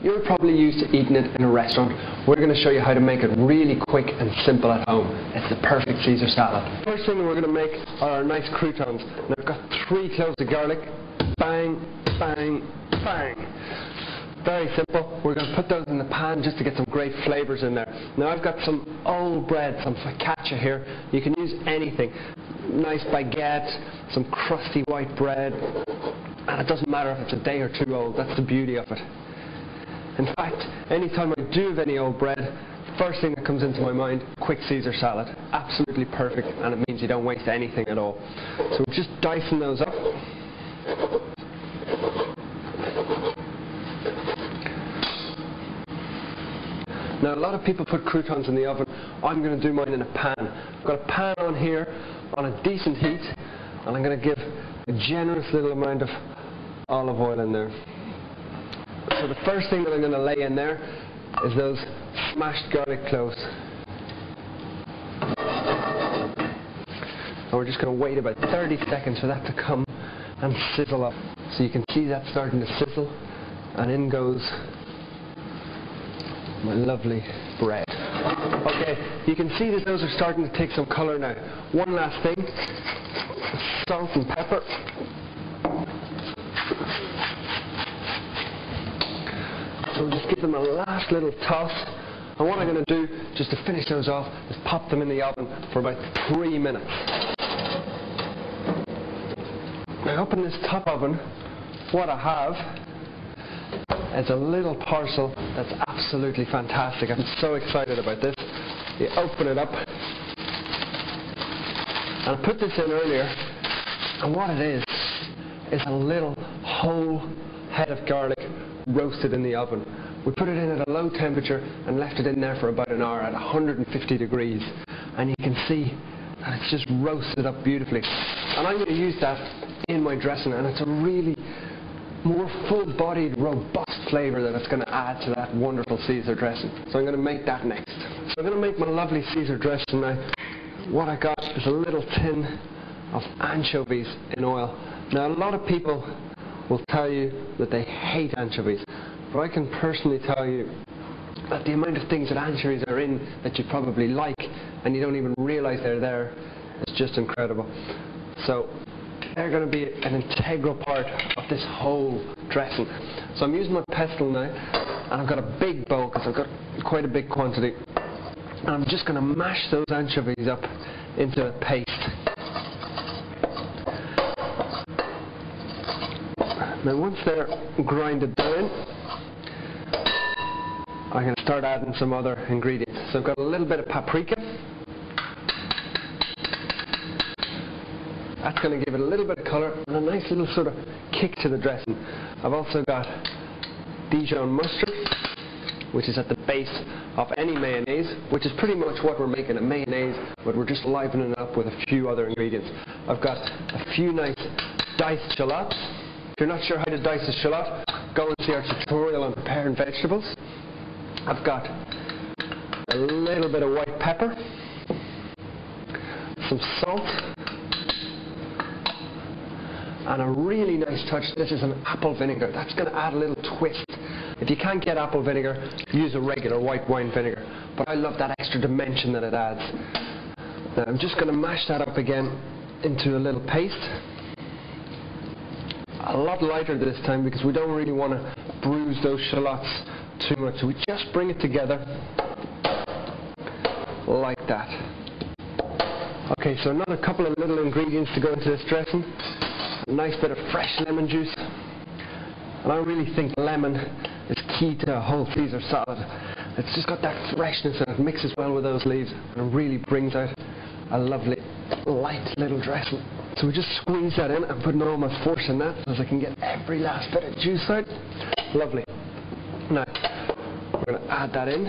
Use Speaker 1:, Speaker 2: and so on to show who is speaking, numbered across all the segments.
Speaker 1: You're probably used to eating it in a restaurant. We're going to show you how to make it really quick and simple at home. It's the perfect Caesar salad. First thing that we're going to make are our nice croutons. Now I've got 3 cloves of garlic. Bang, bang, bang. Very simple. We're going to put those in the pan just to get some great flavours in there. Now I've got some old bread, some focaccia here. You can use anything. Nice baguette, some crusty white bread. And it doesn't matter if it's a day or 2 old. That's the beauty of it. In fact, anytime I do have any old bread, first thing that comes into my mind, quick Caesar salad. Absolutely perfect, and it means you don't waste anything at all. So we're just dicing those up. Now a lot of people put croutons in the oven. I'm going to do mine in a pan. I've got a pan on here on a decent heat, and I'm going to give a generous little amount of olive oil in there. So the first thing that I'm going to lay in there is those smashed garlic cloves. And we're just going to wait about 30 seconds for that to come and sizzle up. So you can see that starting to sizzle, and in goes my lovely bread. Okay, you can see that those are starting to take some colour now. One last thing, salt and pepper. So we'll just give them a last little toss. And what I'm going to do, just to finish those off, is pop them in the oven for about 3 minutes. Now up in this top oven, what I have is a little parcel that's absolutely fantastic. I'm so excited about this. You open it up. And I put this in earlier, and what it is a little whole head of garlic roasted in the oven. We put it in at a low temperature and left it in there for about an hour at 150 degrees, and you can see that it's just roasted up beautifully. And I'm going to use that in my dressing, and it's a really more full-bodied, robust flavour that it's going to add to that wonderful Caesar dressing. So I'm going to make that next. So I'm going to make my lovely Caesar dressing now. What I got is a little tin of anchovies in oil. Now a lot of people will tell you that they hate anchovies, but I can personally tell you that the amount of things that anchovies are in that you probably like and you don't even realise they're there is just incredible. So they're going to be an integral part of this whole dressing. So I'm using my pestle now, and I've got a big bowl because I've got quite a big quantity, and I'm just going to mash those anchovies up into a paste. Now once they're grinded down, I'm going to start adding some other ingredients. So I've got a little bit of paprika. That's going to give it a little bit of colour and a nice little sort of kick to the dressing. I've also got Dijon mustard, which is at the base of any mayonnaise, which is pretty much what we're making, a mayonnaise, but we're just livening it up with a few other ingredients. I've got a few nice diced shallots. If you're not sure how to dice a shallot, go and see our tutorial on preparing vegetables. I've got a little bit of white pepper, some salt, and a really nice touch. This is an apple vinegar. That's going to add a little twist. If you can't get apple vinegar, use a regular white wine vinegar. But I love that extra dimension that it adds. Now I'm just going to mash that up again into a little paste. A lot lighter this time because we don't really want to bruise those shallots too much. So we just bring it together like that. Okay, so another couple of little ingredients to go into this dressing. A nice bit of fresh lemon juice. And I really think lemon is key to a whole Caesar salad. It's just got that freshness and it mixes well with those leaves and it really brings out a lovely light little dressing. So we just squeeze that in. I'm putting all my force in that so I can get every last bit of juice out. Lovely. Now we're going to add that in.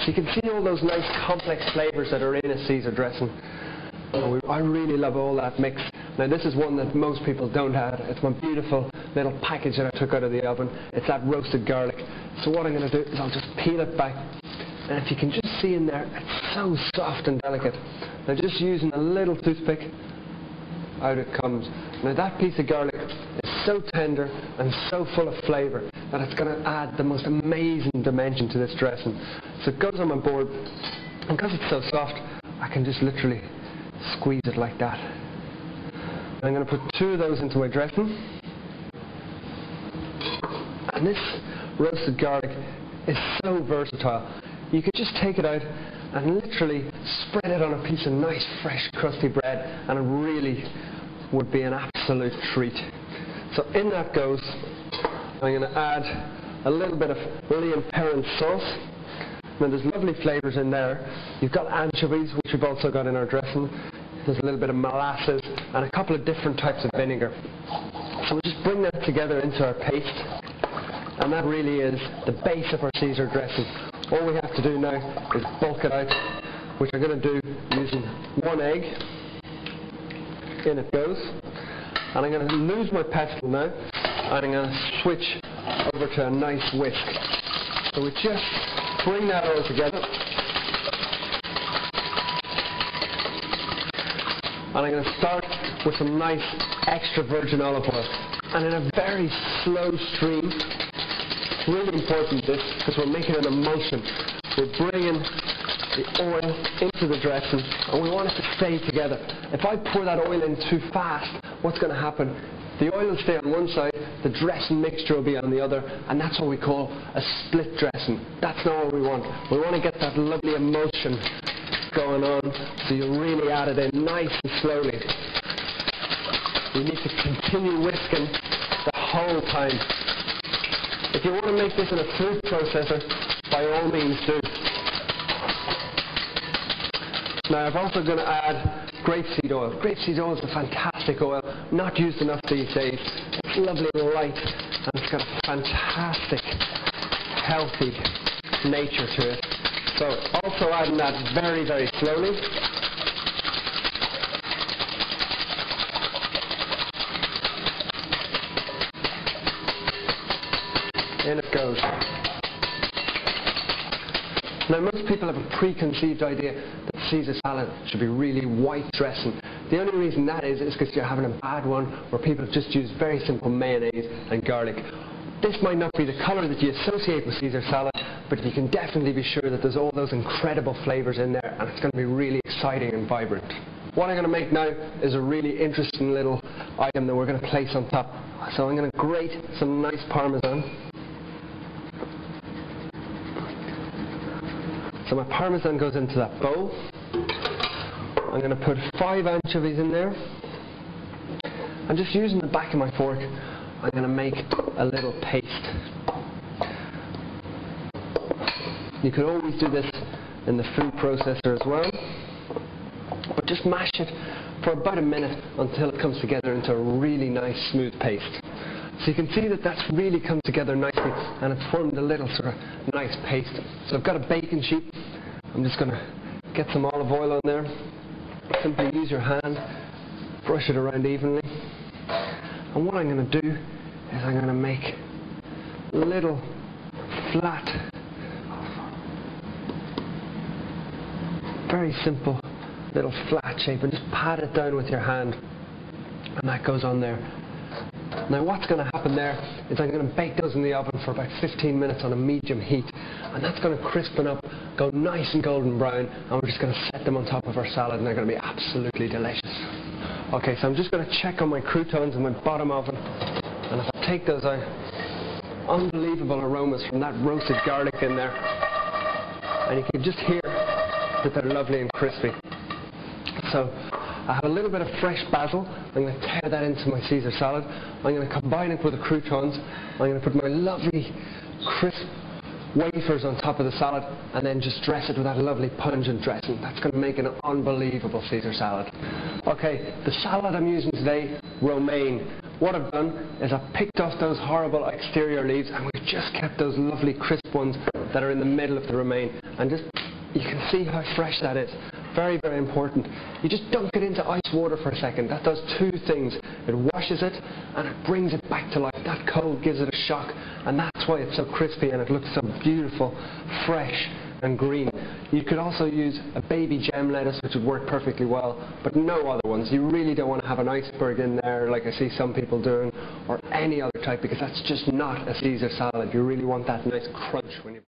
Speaker 1: So you can see all those nice complex flavours that are in a Caesar dressing. I really love all that mix. Now this is one that most people don't add. It's my beautiful little package that I took out of the oven. It's that roasted garlic. So what I'm going to do is I'll just peel it back. And if you can just see in there, it's so soft and delicate. Now just using a little toothpick, out it comes. Now that piece of garlic is so tender and so full of flavour that it's going to add the most amazing dimension to this dressing. So it goes on my board, and because it's so soft, I can just literally squeeze it like that. I'm going to put 2 of those into my dressing. And this roasted garlic is so versatile. You could just take it out and literally spread it on a piece of nice, fresh, crusty bread, and it really would be an absolute treat. So in that goes, I'm going to add a little bit of Lily and Perrin sauce. Now there's lovely flavours in there. You've got anchovies, which we've also got in our dressing. There's a little bit of molasses and a couple of different types of vinegar. So we'll just bring that together into our paste, and that really is the base of our Caesar dressing. All we have to do now is bulk it out, which I'm going to do using 1 egg. In it goes. And I'm going to lose my pestle now, and I'm going to switch over to a nice whisk. So we just bring that all together. And I'm going to start with some nice extra virgin olive oil. And in a very slow stream, it's really important this, because we're making an emulsion. We're bringing the oil into the dressing, and we want it to stay together. If I pour that oil in too fast, what's going to happen? The oil will stay on one side, the dressing mixture will be on the other, and that's what we call a split dressing. That's not what we want. We want to get that lovely emulsion going on, so you really add it in nice and slowly. You need to continue whisking the whole time. If you want to make this in a food processor, by all means do. Now I'm also going to add grapeseed oil. Grapeseed oil is a fantastic oil, not used enough these days. It's lovely and light, and it's got a fantastic, healthy nature to it. So also adding that very, very slowly. In it goes. Now most people have a preconceived idea that Caesar salad should be really white dressing. The only reason that is because you're having a bad one where people have just used very simple mayonnaise and garlic. This might not be the colour that you associate with Caesar salad, but you can definitely be sure that there's all those incredible flavours in there, and it's going to be really exciting and vibrant. What I'm going to make now is a really interesting little item that we're going to place on top. So I'm going to grate some nice Parmesan. So my Parmesan goes into that bowl. I'm going to put 5 anchovies in there. And just using the back of my fork, I'm going to make a little paste. You could always do this in the food processor as well. But just mash it for about a minute until it comes together into a really nice smooth paste. So you can see that that's really come together nicely, and it's formed a little sort of nice paste. So I've got a baking sheet. I'm just going to get some olive oil on there. Simply use your hand, brush it around evenly. And what I'm going to do is I'm going to make little flat, very simple little flat shape, and just pat it down with your hand, and that goes on there. Now what's going to happen there is I'm going to bake those in the oven for about 15 minutes on a medium heat, and that's going to crispen up, go nice and golden brown, and we're just going to set them on top of our salad, and they're going to be absolutely delicious. Okay, so I'm just going to check on my croutons in my bottom oven, and if I take those out, unbelievable aromas from that roasted garlic in there, and you can just hear that they're lovely and crispy. So I have a little bit of fresh basil. I'm going to tear that into my Caesar salad. I'm going to combine it with the croutons. I'm going to put my lovely crisp wafers on top of the salad, and then just dress it with that lovely pungent dressing. That's going to make an unbelievable Caesar salad. Okay, the salad I'm using today, romaine. What I've done is I've picked off those horrible exterior leaves, and we've just kept those lovely crisp ones that are in the middle of the romaine. And just, you can see how fresh that is. Very, very important. You just dunk it into ice water for a second. That does 2 things. It washes it, and it brings it back to life. That cold gives it a shock, and that's why it's so crispy and it looks so beautiful, fresh and green. You could also use a baby gem lettuce, which would work perfectly well, but no other ones. You really don't want to have an iceberg in there like I see some people doing, or any other type, because that's just not a Caesar salad. You really want that nice crunch when you